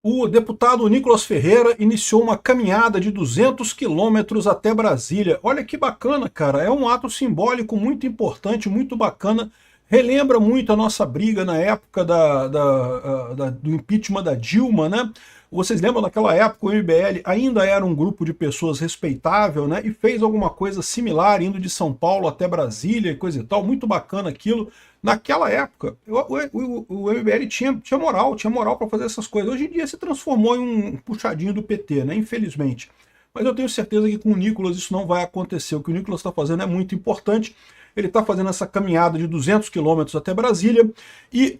O deputado Nicolas Ferreira iniciou uma caminhada de 200 quilômetros até Brasília. Olha que bacana, cara. É um ato simbólico muito importante, muito bacana. Relembra muito a nossa briga na época do impeachment da Dilma, né? Vocês lembram daquela época o MBL ainda era um grupo de pessoas respeitável, né? E fez alguma coisa similar, indo de São Paulo até Brasília e coisa e tal. Muito bacana aquilo. Naquela época, o MBL tinha moral para fazer essas coisas. Hoje em dia se transformou em um puxadinho do PT, né? Infelizmente. Mas eu tenho certeza que com o Nicolas isso não vai acontecer. O que o Nicolas está fazendo é muito importante. Ele está fazendo essa caminhada de 200 quilômetros até Brasília, e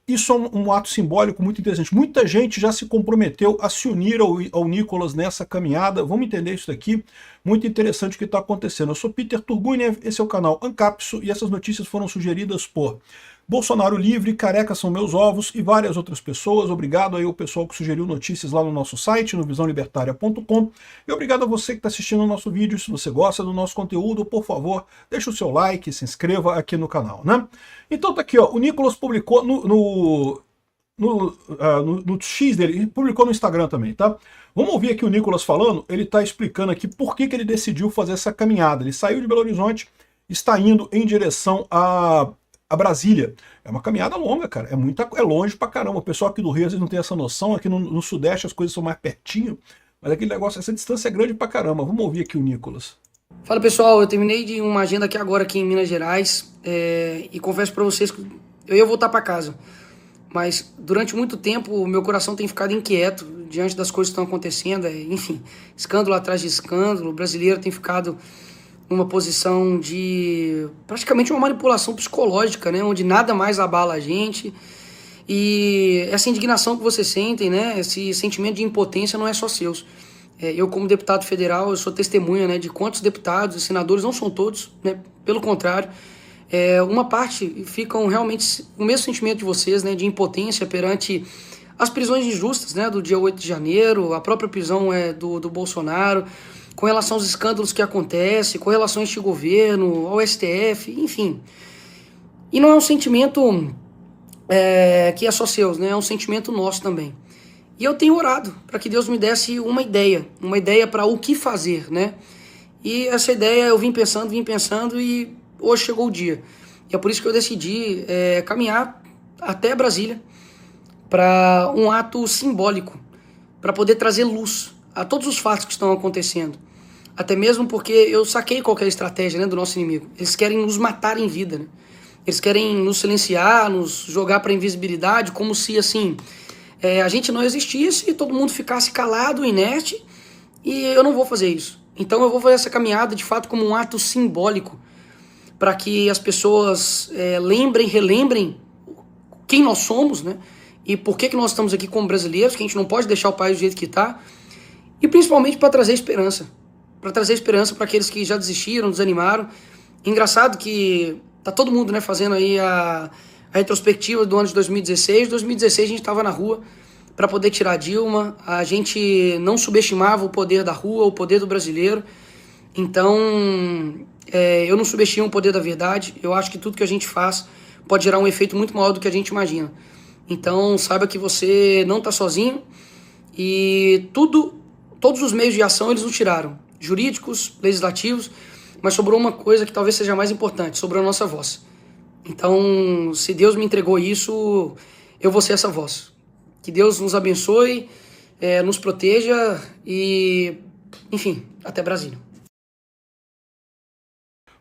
isso é um ato simbólico muito interessante. Muita gente já se comprometeu a se unir ao Nicolas nessa caminhada. Vamos entender isso daqui. Muito interessante o que está acontecendo. Eu sou Peter Turguniev, esse é o canal Ancapso, e essas notícias foram sugeridas por Bolsonaro Livre, Careca São Meus Ovos e várias outras pessoas. Obrigado aí ao pessoal que sugeriu notícias lá no nosso site, no visãolibertaria.com. E obrigado a você que está assistindo o nosso vídeo. Se você gosta do nosso conteúdo, por favor, deixa o seu like, se inscreva aqui no canal, né? Então tá aqui, ó, o Nicolas publicou no X dele, ele publicou no Instagram também, tá? Vamos ouvir aqui o Nicolas falando. Ele tá explicando aqui por que ele decidiu fazer essa caminhada. Ele saiu de Belo Horizonte, está indo em direção a Brasília. É uma caminhada longa, cara. É longe pra caramba. O pessoal aqui do Rio às vezes não tem essa noção. Aqui no Sudeste as coisas são mais pertinho. Mas aquele negócio, essa distância é grande pra caramba. Vamos ouvir aqui o Nicolas. Fala pessoal, eu terminei de uma agenda aqui agora aqui em Minas Gerais e confesso pra vocês que eu ia voltar pra casa. Mas durante muito tempo o meu coração tem ficado inquieto diante das coisas que estão acontecendo. Enfim, escândalo atrás de escândalo. O brasileiro tem ficado numa posição de praticamente uma manipulação psicológica, né, onde nada mais abala a gente. E essa indignação que vocês sentem, né, esse sentimento de impotência não é só seus. Eu, como deputado federal, eu sou testemunha, né, de quantos deputados e senadores, não são todos, né, pelo contrário, uma parte ficam realmente o mesmo sentimento de vocês, né, de impotência perante as prisões injustas, né, do dia 8 de janeiro, a própria prisão do Bolsonaro, com relação aos escândalos que acontecem, com relação a este governo, ao STF, enfim. E não é um sentimento que é só seu, né? É um sentimento nosso também. E eu tenho orado para que Deus me desse uma ideia para o que fazer, né? E essa ideia eu vim pensando e hoje chegou o dia. E é por isso que eu decidi caminhar até Brasília para um ato simbólico, para poder trazer luz a todos os fatos que estão acontecendo. Até mesmo porque eu saquei qual que é a estratégia, né, do nosso inimigo. Eles querem nos matar em vida, né? Eles querem nos silenciar, nos jogar para invisibilidade, como se assim a gente não existisse e todo mundo ficasse calado, inerte, e eu não vou fazer isso. Então eu vou fazer essa caminhada de fato como um ato simbólico, para que as pessoas relembrem quem nós somos, né? E por que nós estamos aqui como brasileiros, que a gente não pode deixar o país do jeito que está, e principalmente para trazer esperança. Para trazer esperança para aqueles que já desistiram, desanimaram. Engraçado que tá todo mundo, né, fazendo aí a retrospectiva do ano de 2016. 2016 a gente estava na rua para poder tirar a Dilma. A gente não subestimava o poder da rua, o poder do brasileiro. Então, eu não subestimo o poder da verdade. Eu acho que tudo que a gente faz pode gerar um efeito muito maior do que a gente imagina. Então, saiba que você não está sozinho e todos os meios de ação eles nos tiraram. Jurídicos, legislativos, mas sobrou uma coisa que talvez seja mais importante, sobrou a nossa voz. Então, se Deus me entregou isso, eu vou ser essa voz. Que Deus nos abençoe, nos proteja e, enfim, até Brasília.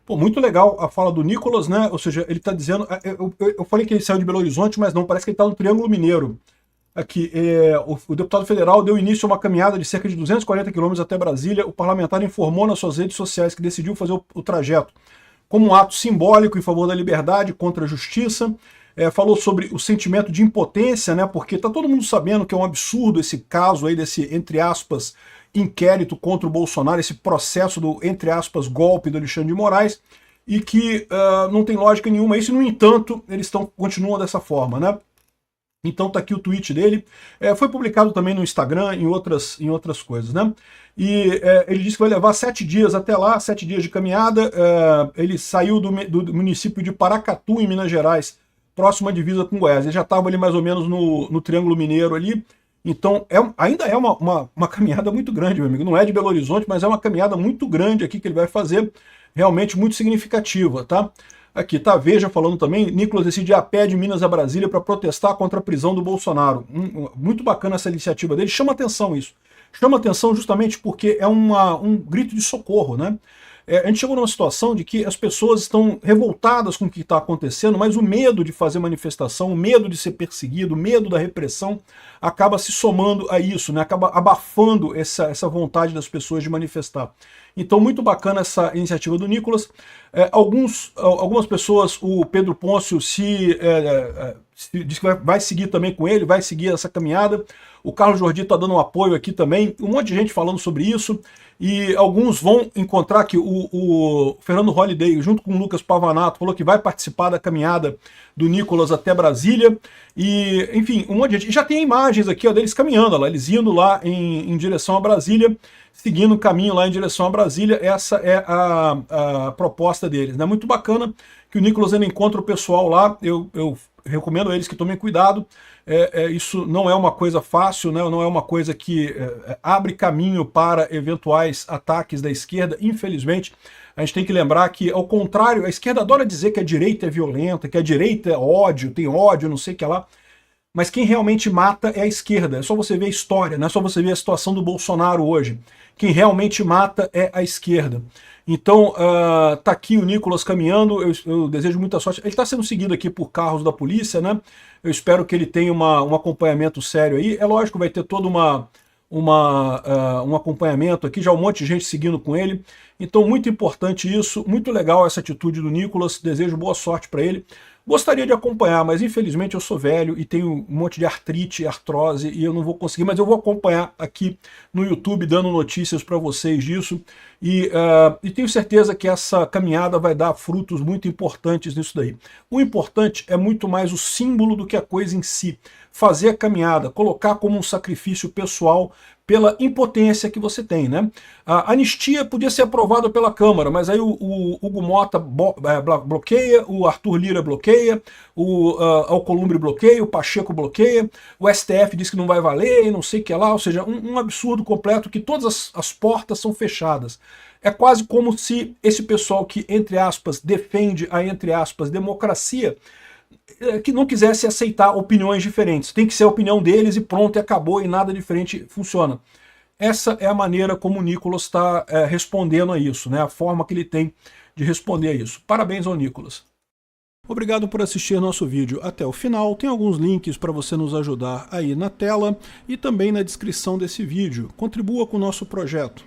Pô, muito legal a fala do Nicolas, né? Ou seja, ele está dizendo... Eu falei que ele saiu de Belo Horizonte, mas não, parece que ele está no Triângulo Mineiro. Aqui, o deputado federal deu início a uma caminhada de cerca de 240 quilômetros até Brasília. O parlamentar informou nas suas redes sociais que decidiu fazer o trajeto como um ato simbólico em favor da liberdade contra a justiça. Falou sobre o sentimento de impotência, né? Porque está todo mundo sabendo que é um absurdo esse caso aí desse, entre aspas, inquérito contra o Bolsonaro, esse processo do, entre aspas, golpe do Alexandre de Moraes, e que não tem lógica nenhuma isso, e, no entanto, eles continuam dessa forma, né? Então tá aqui o tweet dele, foi publicado também no Instagram, em outras coisas, né? E ele disse que vai levar 7 dias até lá, 7 dias de caminhada. Ele saiu do município de Paracatu, em Minas Gerais, próximo à divisa com Goiás. Ele já estava ali mais ou menos no Triângulo Mineiro ali, Então, ainda é uma caminhada muito grande, meu amigo. Não é de Belo Horizonte, mas é uma caminhada muito grande aqui que ele vai fazer, realmente muito significativa, tá? Aqui, tá, Veja falando também, Nicolas decide ir a pé de Minas a Brasília para protestar contra a prisão do Bolsonaro. Muito bacana essa iniciativa dele, chama atenção isso. Chama atenção justamente porque é um grito de socorro, né? A gente chegou numa situação de que as pessoas estão revoltadas com o que está acontecendo, mas o medo de fazer manifestação, o medo de ser perseguido, o medo da repressão, acaba se somando a isso, né? Acaba abafando essa vontade das pessoas de manifestar. Então, muito bacana essa iniciativa do Nicolas. Algumas pessoas, o Pedro Pôncio diz que vai seguir também com ele, vai seguir essa caminhada. O Carlos Jordi está dando um apoio aqui também, um monte de gente falando sobre isso, e alguns vão encontrar que o Fernando Holliday, junto com o Lucas Pavanato, falou que vai participar da caminhada do Nicolas até Brasília, e enfim, um monte de gente. E já tem imagens aqui ó, deles caminhando, lá, eles indo lá em direção a Brasília, seguindo o caminho lá em direção a Brasília. Essa é a proposta deles, né? Muito bacana que o Nicolas ainda encontra o pessoal lá, eu recomendo a eles que tomem cuidado. Isso não é uma coisa fácil, né? Não é uma coisa que abre caminho para eventuais ataques da esquerda, infelizmente. A gente tem que lembrar que, ao contrário, a esquerda adora dizer que a direita é violenta, que a direita é ódio, tem ódio, não sei o que lá. Mas quem realmente mata é a esquerda. É só você ver a história, não é só você ver a situação do Bolsonaro hoje. Quem realmente mata é a esquerda. Então, tá aqui o Nicolas caminhando, eu desejo muita sorte. Ele está sendo seguido aqui por carros da polícia, né? Eu espero que ele tenha um acompanhamento sério aí. É lógico, vai ter todo um acompanhamento aqui, já um monte de gente seguindo com ele. Então, muito importante isso, muito legal essa atitude do Nicolas, desejo boa sorte para ele. Gostaria de acompanhar, mas infelizmente eu sou velho e tenho um monte de artrite, artrose, e eu não vou conseguir, mas eu vou acompanhar aqui no YouTube, dando notícias para vocês disso, e tenho certeza que essa caminhada vai dar frutos muito importantes nisso daí. O importante é muito mais o símbolo do que a coisa em si. Fazer a caminhada, colocar como um sacrifício pessoal pela impotência que você tem, né? A anistia podia ser aprovada pela Câmara, mas aí o Hugo Mota bloqueia, o Arthur Lira bloqueia, o Alcolumbre bloqueia, o Pacheco bloqueia, o STF diz que não vai valer e não sei o que lá, ou seja, um absurdo completo que todas as portas são fechadas. É quase como se esse pessoal que, entre aspas, defende a, entre aspas, democracia, que não quisesse aceitar opiniões diferentes. Tem que ser a opinião deles e pronto, e acabou, e nada diferente funciona. Essa é a maneira como o Nicolas está respondendo a isso, né? A forma que ele tem de responder a isso. Parabéns ao Nicolas. Obrigado por assistir nosso vídeo até o final. Tem alguns links para você nos ajudar aí na tela e também na descrição desse vídeo. Contribua com o nosso projeto.